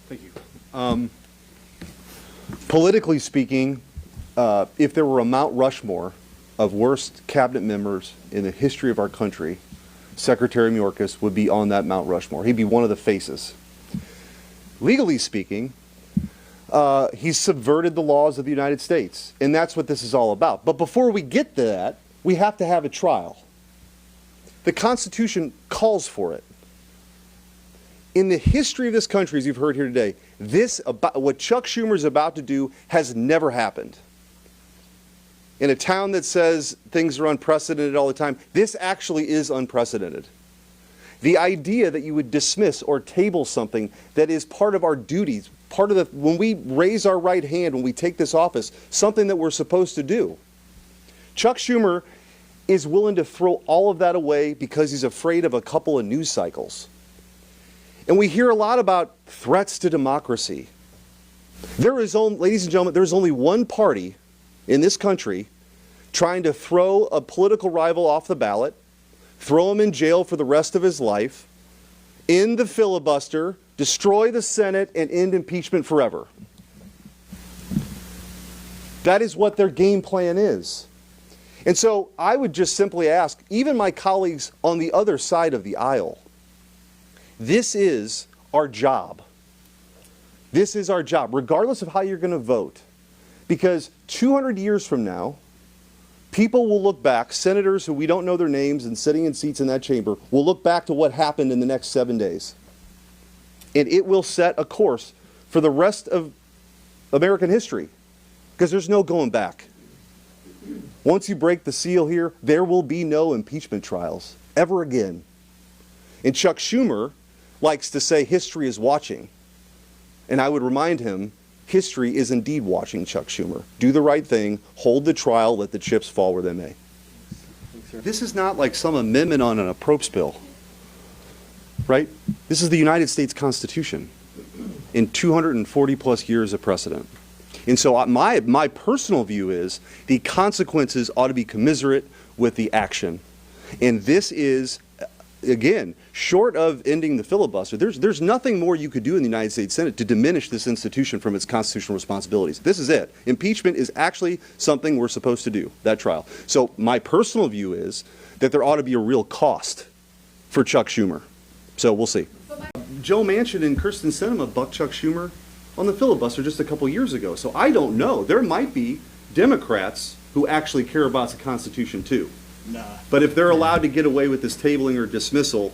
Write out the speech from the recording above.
Thank you. Politically speaking, if there were a Mount Rushmore of worst cabinet members in the history of our country, Secretary Mayorkas would be on that Mount Rushmore. He'd be one of the faces. Legally speaking, he's subverted the laws of the United States, and that's what this is all about. But before we get to that, we have to have a trial. The Constitution calls for it. In the history of this country, as you've heard here today, what Chuck Schumer is about to do has never happened. In a town that says things are unprecedented all the time, this actually is unprecedented. The idea that you would dismiss or table something that is part of our duties, when we raise our right hand, when we take this office, something that we're supposed to do. Chuck Schumer is willing to throw all of that away because he's afraid of a couple of news cycles. And we hear a lot about threats to democracy. Ladies and gentlemen, there's only one party in this country trying to throw a political rival off the ballot, throw him in jail for the rest of his life, end the filibuster, destroy the Senate, and end impeachment forever. That is what their game plan is. And so I would just simply ask, even my colleagues on the other side of the aisle, this is our job. This is our job, regardless of how you're going to vote. Because 200 years from now, people will look back, senators who we don't know their names and sitting in seats in that chamber, will look back to what happened in the next 7 days. And it will set a course for the rest of American history. Because there's no going back. Once you break the seal here, there will be no impeachment trials ever again. And Chuck Schumer likes to say history is watching. And I would remind him, history is indeed watching Chuck Schumer. Do the right thing, hold the trial, let the chips fall where they may. This is not like some amendment on an approach bill, right? This is the United States Constitution in 240 plus years of precedent. And so my personal view is the consequences ought to be commensurate with the action. And this is, again, short of ending the filibuster, there's nothing more you could do in the United States Senate to diminish this institution from its constitutional responsibilities. This is it. Impeachment is actually something we're supposed to do, that trial. So my personal view is that there ought to be a real cost for Chuck Schumer. So we'll see. Joe Manchin and Kyrsten Sinema bucked Chuck Schumer on the filibuster just a couple years ago. So I don't know. There might be Democrats who actually care about the Constitution too. Nah. But if they're allowed to get away with this tabling or dismissal,